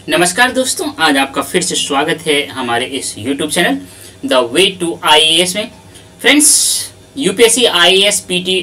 नमस्कार दोस्तों, आज आपका फिर से स्वागत है हमारे इस YouTube channel the way to IAS में। Friends, UPSC IAS PT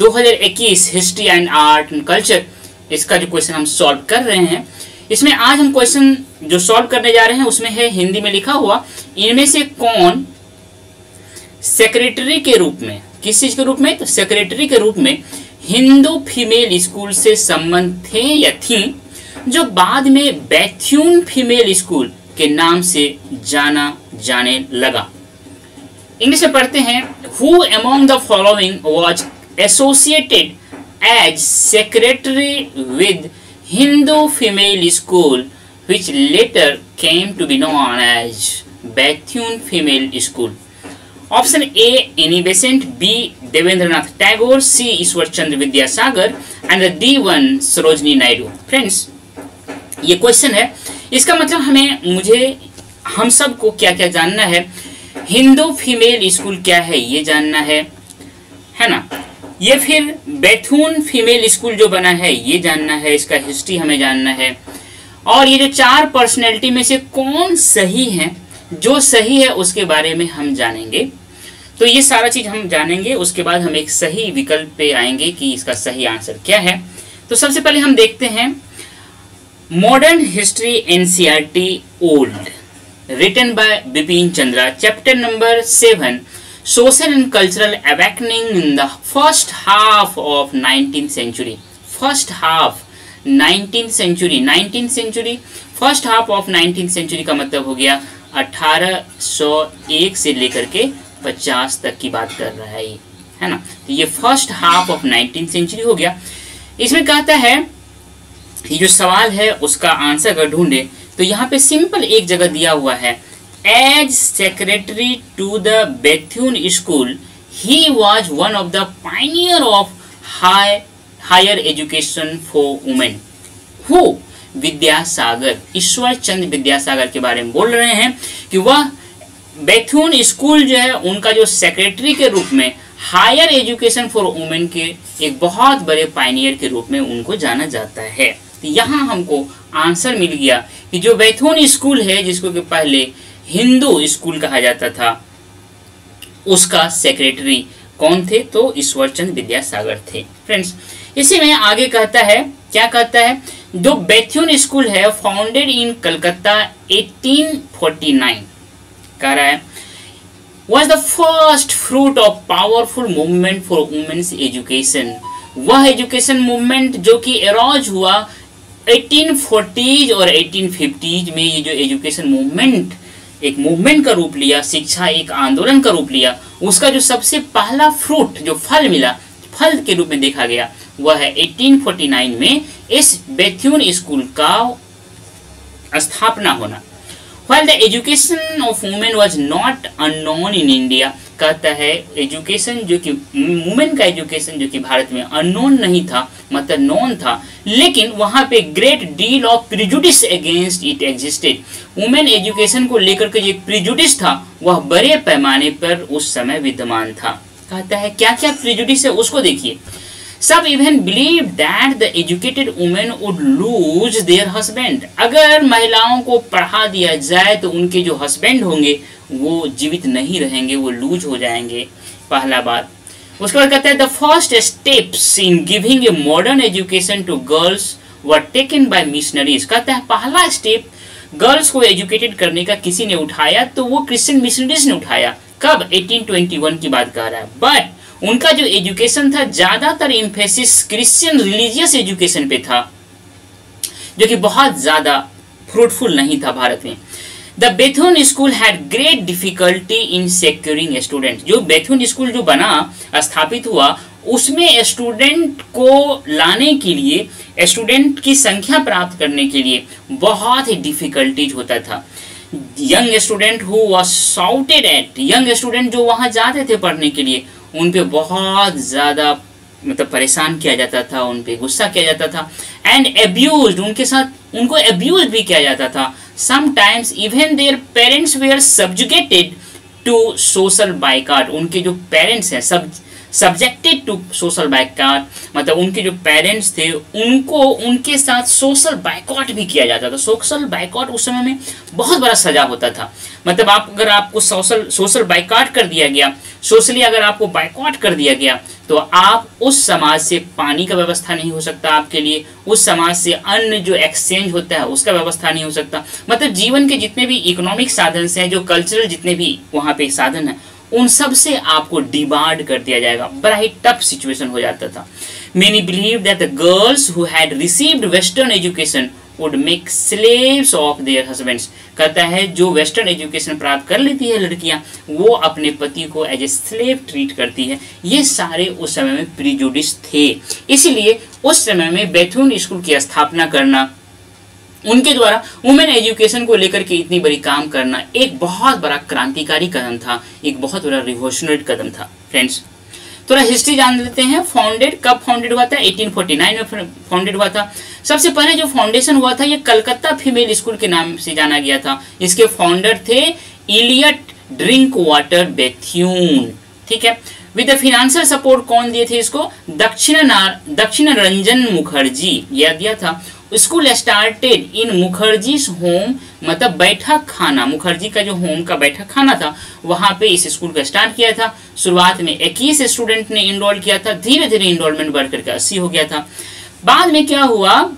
2021 history and art and culture, इसका जो क्वेश्चन हम सॉल्व कर रहे हैं, इसमें आज हम क्वेश्चन जो सॉल्व करने जा रहे हैं उसमें है हिंदी में लिखा हुआ, इनमें से कौन सेक्रेटरी के रूप में, किस चीज के रूप में, तो सेक्रेटरी के रूप में हिंदू फीमेल स्कूल से संबंध थे या थी, जो बाद में बैथ्यून फीमेल स्कूल के नाम से जाना जाने लगा। इंग्लिश में पढ़ते हैं, who among the following was associated as secretary with Hindu female school which later came to be known as Bethune female school. Option A Annie Besant, B Devendranath Tagore, C Ishwar Chandra Vidyasagar and D one Sarojini Naidu. Friends, ये question है, इसका मतलब हम सबको क्या क्या जानना है। हिंदू फीमेल स्कूल क्या है ये जानना है ना। ये फिर बैथून फीमेल स्कूल जो बना है ये जानना है, इसका हिस्ट्री हमें जानना है। और ये जो चार पर्सनैलिटी में से कौन सही है, जो सही है उसके बारे में हम जानेंगे। तो ये सारा चीज हम जानेंगे, उसके बाद हम एक सही विकल्प पे आएंगे कि इसका सही आंसर क्या है। तो सबसे पहले हम देखते हैं modern history NCERT old, written by Bipin Chandra, chapter number 7, social and cultural awakening in the first half of 19th century. First half 19th century, first half of 19th century का मतलब हो गया 1801 से लेकर के 50 तक की बात कर रहा है ना। तो ये first half of 19th century हो गया। इसमें कहता है, ये जो सवाल है उसका आंसर अगर ढूंढे तो यहाँ पे सिंपल एक जगह दिया हुआ है, as secretary to the Bethune school he was one of the pioneer of higher education for women. Who? Vidyasagar, Ishwar Chandra Vidyasagar के बारे में बोल रहे हैं कि वह बैथ्यून स्कूल जो है उनका जो सेक्रेटरी के रूप में हायर एजुकेशन फॉर वुमेन के एक बहुत बड़े पायनियर के रूप में उनको जाना जाता है। तो यहाँ हमको आंसर मिल गया कि जो बैथ्यून स्कूल है, जिसको कि पहले हिंदू स्कूल कहा जाता था, उसका सेक्रेटरी कौन थे, तो ईश्वर चंद्र विद्यासागर थे। फ्रेंड्स, इसी में आगे कहता है, क्या कहता है, जो बैथ्यून स्कूल है फाउंडेड इन कलकत्ता 1849 कह रहा है, was the first fruit of powerful movement for women's education। वह एजुकेशन मूवमेंट जो कि एरोज हुआ 1840s और 1850s में, ये जो एजुकेशन मूवमेंट एक मूवमेंट का रूप लिया, शिक्षा एक आंदोलन का रूप लिया, उसका जो सबसे पहला फ्रूट, जो फल मिला, फल के रूप में देखा गया, वह है 1849 में इस बैथ्यून स्कूल का स्थापना होना। While the education of women was not unknown in India, कहता है एजुकेशन जो कि वुमेन का एजुकेशन जो कि भारत में अननोन नहीं था, मतलब नॉन था, लेकिन वहां पे great deal of prejudice against it existed. Women education को लेकर के जो एक प्रिजुडिस था वह बड़े पैमाने पर उस समय विद्यमान था। कहता है क्या क्या प्रिजुडिस है उसको देखिए। Some even believed that the educated women would lose their husband। अगर महिलाओं को पढ़ा दिया जाए तो उनके जो हस्बैंड होंगे वो जीवित नहीं रहेंगे, वो लूज हो जाएंगे, पहला बात। उसके बाद कहता है the first steps in giving a modern education to girls were taken by missionaries. कहता है पहला स्टेप गर्ल्स को एजुकेटेड करने का किसी ने उठाया तो वो क्रिश्चियन मिशनरीज ने उठाया। कब? 1821 की बात कर रहा है। बट उनका जो एजुकेशन था ज्यादातर इम्फेसिस क्रिश्चियन रिलीजियस एजुकेशन पे था, जो कि बहुत ज्यादा फ्रूटफुल नहीं था भारत में। The Bethune school had great difficulty in securing student. जो बैथ्यून स्कूल जो बना, स्थापित हुआ, उसमें स्टूडेंट को लाने के लिए, स्टूडेंट की संख्या प्राप्त करने के लिए बहुत ही डिफिकल्टीज होता था। Young student who was shouted at, young student जो वहां जाते थे पढ़ने के लिए, उन पे बहुत ज़्यादा मतलब परेशान किया जाता था, उन पे गुस्सा किया जाता था। एंड एब्यूज्ड, उनके साथ उनको एब्यूज भी किया जाता था। Sometimes even their parents were subjugated to social boycott. उनके जो पेरेंट्स हैं, सब्जेक्टेड टू सोशल बाइकआउट, मतलब उनके जो पेरेंट्स थे उनको उनके साथ सोशल बाइकआउट भी किया जाता था। सोशल बाइकआउट उस समय में बहुत बड़ा सजा होता था। मतलब अगर आपको सोशल बाइकआउट कर दिया गया, सोशली अगर आपको बाइकआउट कर दिया गया, तो आप उस समाज से पानी का व्यवस्था नहीं हो सकता आपके लिए, उस समाज से अन्न जो एक्सचेंज होता है उसका व्यवस्था नहीं हो सकता। मतलब जीवन के जितने भी इकोनॉमिक साधन हैं, जो कल्चरल जितने भी वहाँ पे साधन है, उन सब से आपको डिबार्ड कर दिया जाएगा। बड़ा ही टफ सिचुएशन हो जाता था। Many believed that the girls who had received Western education would make slaves of their husbands। कहता है जो वेस्टर्न एजुकेशन प्राप्त कर लेती है लड़कियां, वो अपने पति को एज ए स्लेव ट्रीट करती है। ये सारे उस समय में प्रिजुडिस थे। इसीलिए उस समय में बेथुन स्कूल की स्थापना करना, उनके द्वारा वुमेन एजुकेशन को लेकर के इतनी बड़ी काम करना एक बहुत बड़ा क्रांतिकारी कदम था, एक बहुत बड़ा रिवॉल्यूशनरी कदम था। फ्रेंड्स, थोड़ा हिस्ट्री जान लेते हैं। कब फाउंडेड हुआ था? 1849 में फाउंडेड हुआ था। सबसे पहले जो फाउंडेशन हुआ था ये कलकत्ता फीमेल स्कूल के नाम से जाना गया था। इसके फाउंडर थे इलियट ड्रिंक वाटर बेथ्यून। ठीक है। विद द फाइनेंशियल सपोर्ट कौन दिए थे इसको? दक्षिण रंजन मुखर्जी यह दिया था। स्कूल स्टार्टेड इन मुखर्जीज होम, मतलब बैठक खाना, मुखर्जी का जो होम का बैठक खाना था वहां पे इस स्कूल का स्टार्ट किया था। शुरुआत में 21 स्टूडेंट ने इनरोल किया था, धीरे धीरे इनरोलमेंट बढ़ करके 80 हो गया था। बाद में क्या हुआ,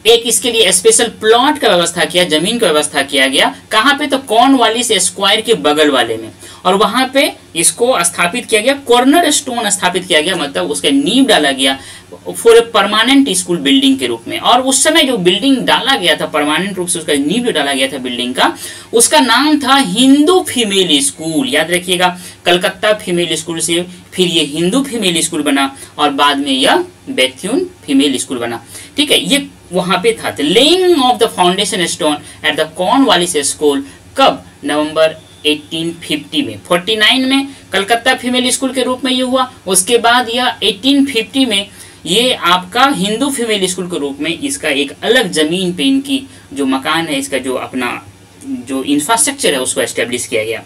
एक इसके लिए स्पेशल प्लॉट का व्यवस्था किया, जमीन का व्यवस्था किया गया। कहाँ पे? तो कॉर्नवालिस स्क्वायर के बगल वाले में, और वहां पे इसको स्थापित किया गया, कॉर्नर स्टोन स्थापित किया गया, मतलब उसका नींव डाला गया for a permanent school building के रूप में। और उस समय जो बिल्डिंग डाला गया था, परमानेंट रूप से उसका नींव जो डाला गया था बिल्डिंग का, उसका नाम था हिंदू फीमेल स्कूल। याद रखिएगा, कलकत्ता फीमेल स्कूल से फिर ये हिंदू फीमेल स्कूल बना और बाद में यह बेथ्यून फीमेल स्कूल बना। ठीक है, ये वहां पे था। Laying of the foundation stone at the Cornwallis school, कब? नवंबर 1850 में। 49 में कलकत्ता फीमेल स्कूल के रूप में ये हुआ। उसके बाद यह 1850 में ये आपका हिंदू फीमेल स्कूल के रूप में इसका एक अलग जमीन पे इनकी जो मकान है, इसका जो अपना जो इंफ्रास्ट्रक्चर है उसको एस्टेब्लिश किया गया।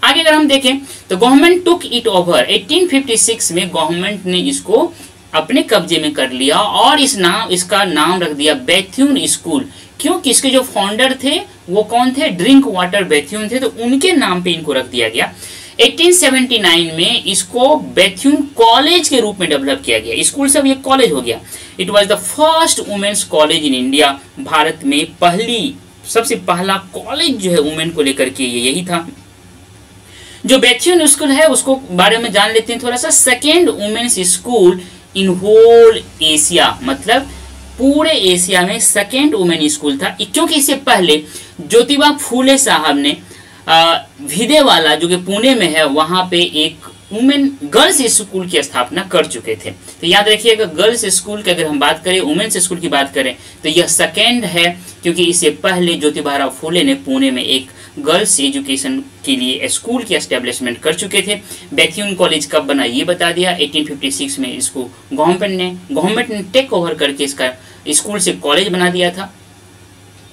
आगे अगर हम देखें तो गवर्नमेंट टुक इट ओवर। 1856 में गवर्नमेंट ने इसको अपने कब्जे में कर लिया और इसका नाम रख दिया बेथ्यून स्कूल। क्योंकि इसके जो फाउंडर थे वो कौन थे? ड्रिंक वाटर बेथ्यून थे, तो उनके नाम पे इनको रख दिया गया। 1879 में इसको बेथ्यून कॉलेज के रूप में डेवलप किया गया। स्कूल से अब ये कॉलेज हो गया। It was the first women's college in India. Bharat में सबसे पहला कॉलेज जो है वुमेन को लेकर के यही था। जो बेथ्यून स्कूल है उसको बारे में जान लेते हैं थोड़ा सा। Second women's school in whole Asia, मतलब पूरे एशिया में सेकेंड वुमेन स्कूल था। क्योंकि इससे पहले ज्योतिबा फूले साहब ने भिदेवाला जो कि पुणे में है वहां पे एक वुमेन गर्ल्स स्कूल की स्थापना कर चुके थे। तो याद रखिएगा, गर्ल्स स्कूल की अगर हम बात करें, वुमेन्स स्कूल की बात करें तो यह सेकेंड है, क्योंकि इससे पहले ज्योतिबा फूले ने पुणे में एक गर्ल्स एजुकेशन के लिए स्कूल की एस्टेब्लिशमेंट कर चुके थे। बेथ्यून कॉलेज कब बना ये बता दिया। 1856 में इसको गवर्नमेंट ने टेक ओवर करके इसका स्कूल से कॉलेज बना दिया था,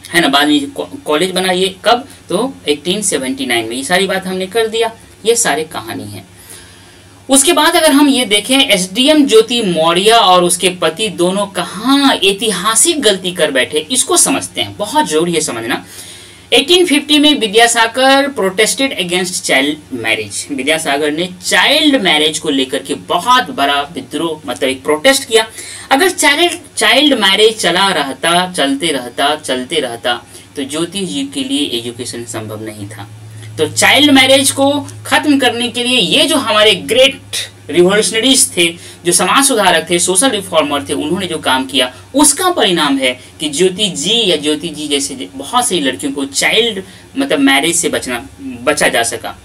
है ना। बाद में कॉलेज बना, ये कब? तो 1879 में। ये सारी बात हमने कर दिया, ये सारे कहानी है। उसके बाद अगर हम ये देखें, एसडीएम ज्योति मौर्य और उसके पति दोनों कहाँ ऐतिहासिक गलती कर बैठे, इसको समझते हैं, बहुत जरूरी है समझना। 1850 में Vidyasagar protested against child marriage. Vidyasagar ने चाइल्ड मैरिज को लेकर के बहुत बड़ा विद्रोह, मतलब एक प्रोटेस्ट किया। अगर चाइल्ड मैरिज चलते रहता तो ज्योति जी के लिए एजुकेशन संभव नहीं था। तो चाइल्ड मैरिज को खत्म करने के लिए ये जो हमारे ग्रेट रिवॉल्यूशनरीज थे, जो समाज सुधारक थे, सोशल रिफॉर्मर थे, उन्होंने जो काम किया उसका परिणाम है कि ज्योति जी जैसे बहुत सी लड़कियों को चाइल्ड मतलब मैरिज से बचा जा सका।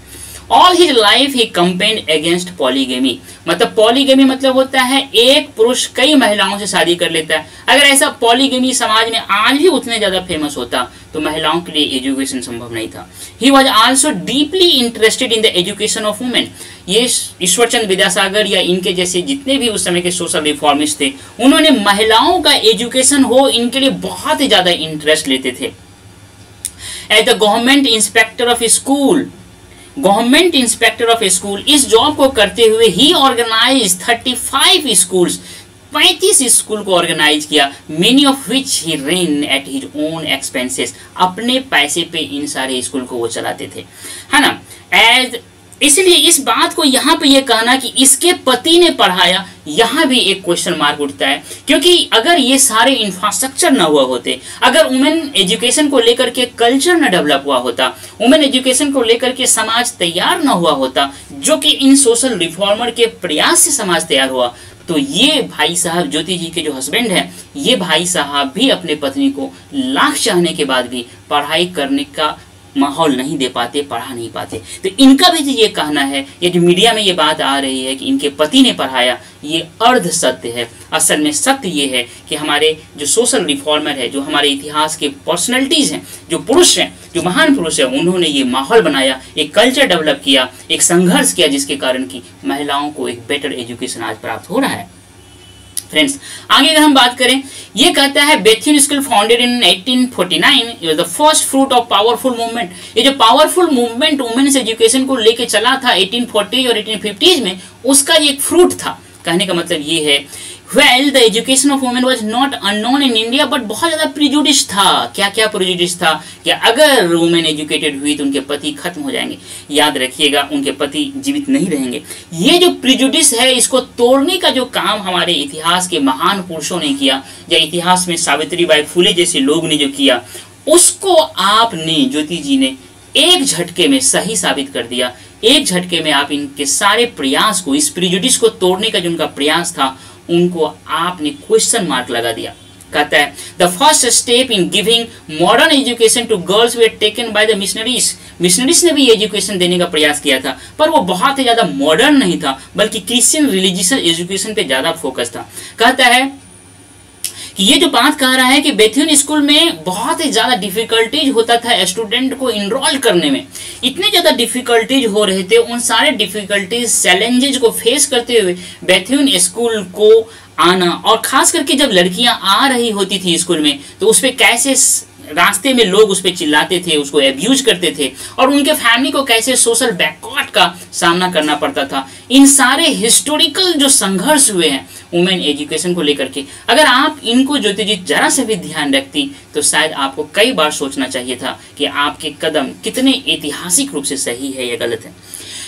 ऑल हिज लाइफ ही कंपेन्ड अगेंस्ट पॉलीगेमी। मतलब पॉलीगेमी मतलब होता है एक पुरुष कई महिलाओं से शादी कर लेता है। अगर ऐसा पॉलीगेमी समाज में आज भी उतने ज्यादा फेमस होता तो महिलाओं के लिए एजुकेशन संभव नहीं था। He was also deeply interested in the education of women. ये ईश्वरचंद विद्यासागर या इनके जैसे जितने भी उस समय के सोशल रिफॉर्मिस्ट थे, उन्होंने महिलाओं का एजुकेशन हो इनके लिए बहुत ही ज्यादा इंटरेस्ट लेते थे। As the government inspector of school, government inspector of school. इस जॉब को करते हुए ही ऑर्गेनाइज 35 स्कूल्स, 35 स्कूल को ऑर्गेनाइज किया, many of which he ran at his own expenses. अपने पैसे पे इन सारे स्कूल को वो चलाते थे, है ना। एज इसलिए इस बात को यहाँ पे ये कहना कि इसके पति ने पढ़ाया, यहाँ भी एक क्वेश्चन मार्क उठता है, क्योंकि अगर ये सारे इंफ्रास्ट्रक्चर ना हुआ होते, अगर वुमेन एजुकेशन को लेकर के कल्चर न डेवलप हुआ होता, वुमेन एजुकेशन को लेकर के समाज तैयार ना हुआ होता, जो कि इन सोशल रिफॉर्मर के प्रयास से समाज तैयार हुआ, तो ये भाई साहब ज्योति जी के जो हस्बैंड हैं, ये भाई साहब भी अपने पत्नी को लाख चाहने के बाद भी पढ़ाई करने का माहौल नहीं दे पाते, पढ़ा नहीं पाते। तो इनका भी ये कहना है, ये जो मीडिया में ये बात आ रही है कि इनके पति ने पढ़ाया, ये अर्ध सत्य है। असल में सत्य ये है कि हमारे जो सोशल रिफॉर्मर है, जो हमारे इतिहास के पर्सनैलिटीज हैं, जो पुरुष हैं, जो महान पुरुष हैं, उन्होंने ये माहौल बनाया, एक कल्चर डेवलप किया, एक संघर्ष किया, जिसके कारण कि महिलाओं को एक बेटर एजुकेशन आज प्राप्त हो रहा है। फ्रेंड्स, आगे अगर हम बात करें, ये कहता है Bethune school founded in 1849 the first fruit of powerful movement. ये जो पावरफुल मूवमेंट वुमेन्स एजुकेशन को लेके चला था 1840 और 1850 में, उसका ये एक फ्रूट था। कहने का मतलब ये है, well the education of women was not unknown in India, but बहुत ज्यादा प्रिजुडिस था। क्या क्या प्रिजुडिस था कि अगर वुमेन एजुकेटेड हुई तो उनके पति खत्म हो जाएंगे। याद रखिएगा, उनके पति जीवित नहीं रहेंगे। ये जो प्रिजुडिस है, इसको तोड़ने का जो काम हमारे इतिहास के महान पुरुषों ने किया, या इतिहास में सावित्रीबाई फुले जैसे लोग ने जो किया, उसको आपने, ज्योति जी ने एक झटके में सही साबित कर दिया। एक झटके में आप इनके सारे प्रयास को, इस प्रिजुडिस को तोड़ने का जो उनका प्रयास था, उनको आपने क्वेश्चन मार्क लगा दिया। कहता है the first step in giving modern education to girls were taken by the missionaries. Missionaries ने भी एजुकेशन देने का प्रयास किया था, पर वो बहुत ही ज्यादा मॉडर्न नहीं था, बल्कि क्रिश्चियन रिलीजियस एजुकेशन पे ज्यादा फोकस था। कहता है कि ये जो बात कह रहा है कि बेथुन स्कूल में बहुत ही ज्यादा डिफिकल्टीज होता था स्टूडेंट को इनरोल करने में। इतने ज्यादा डिफिकल्टीज हो रहे थे, उन सारे डिफिकल्टीज, चैलेंजेस को फेस करते हुए बेथुन स्कूल को आना, और खास करके जब लड़कियां आ रही होती थी स्कूल में, तो उस पर कैसे रास्ते में लोग उस पर चिल्लाते थे, उसको एब्यूज करते थे, और उनके फैमिली को कैसे सोशल बैकवर्ड का सामना करना पड़ता था। इन सारे हिस्टोरिकल जो संघर्ष हुए हैं वुमेन एजुकेशन को लेकर के, अगर आप इनको ज्योति जी जरा से भी ध्यान रखती, तो शायद आपको कई बार सोचना चाहिए था कि आपके कदम कितने ऐतिहासिक रूप से सही है या गलत है।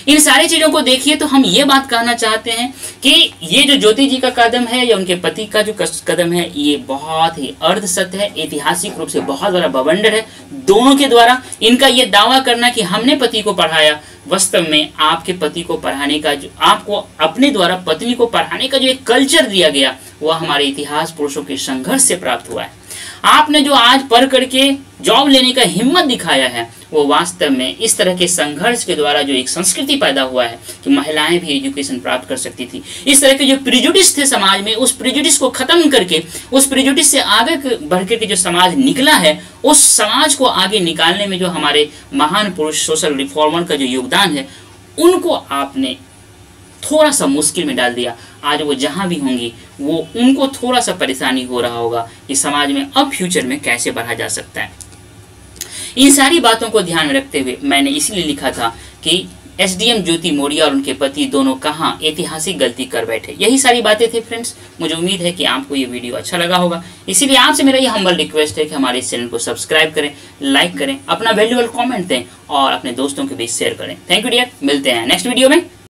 इन सारी चीजों को देखिए तो हम ये बात कहना चाहते हैं कि ये जो ज्योति जी का कदम है या उनके पति का जो कदम है, ये बहुत ही अर्ध सत्य है, ऐतिहासिक रूप से बहुत बड़ा बवंडर है दोनों के द्वारा। इनका ये दावा करना कि हमने पति को पढ़ाया, वास्तव में आपके पति को पढ़ाने का, जो आपको अपने द्वारा पत्नी को पढ़ाने का जो एक कल्चर दिया गया, वह हमारे इतिहास पुरुषों के संघर्ष से प्राप्त हुआ है। आपने जो आज पढ़ करके जॉब लेने का हिम्मत दिखाया है, वो वास्तव में इस तरह के संघर्ष के द्वारा जो एक संस्कृति पैदा हुआ है कि महिलाएं भी एजुकेशन प्राप्त कर सकती थी। इस तरह के जो प्रिजुडिस थे समाज में, उस प्रिजुडिस को खत्म करके, उस प्रिजुडिस से आगे बढ़ करके जो समाज निकला है, उस समाज को आगे निकालने में जो हमारे महान पुरुष सोशल रिफॉर्मर का जो योगदान है, उनको आपने थोड़ा सा मुश्किल में डाल दिया। आज वो जहां भी होंगी, वो उनको थोड़ा सा परेशानी हो रहा होगा कि समाज में अब फ्यूचर में कैसे बढ़ा जा सकता है। इन सारी बातों को ध्यान में रखते हुए मैंने इसलिए लिखा था कि एसडीएम ज्योति मौर्य और उनके पति दोनों कहाँ ऐतिहासिक गलती कर बैठे। यही सारी बातें थी फ्रेंड्स। मुझे उम्मीद है कि आपको ये वीडियो अच्छा लगा होगा। इसीलिए आपसे मेरा ये हम्बल रिक्वेस्ट है कि हमारे इस चैनल को सब्सक्राइब करें, लाइक करें, अपना वैल्यूएबल कमेंट दें और अपने दोस्तों के बीच शेयर करें। थैंक यू डियर, मिलते हैं नेक्स्ट वीडियो में।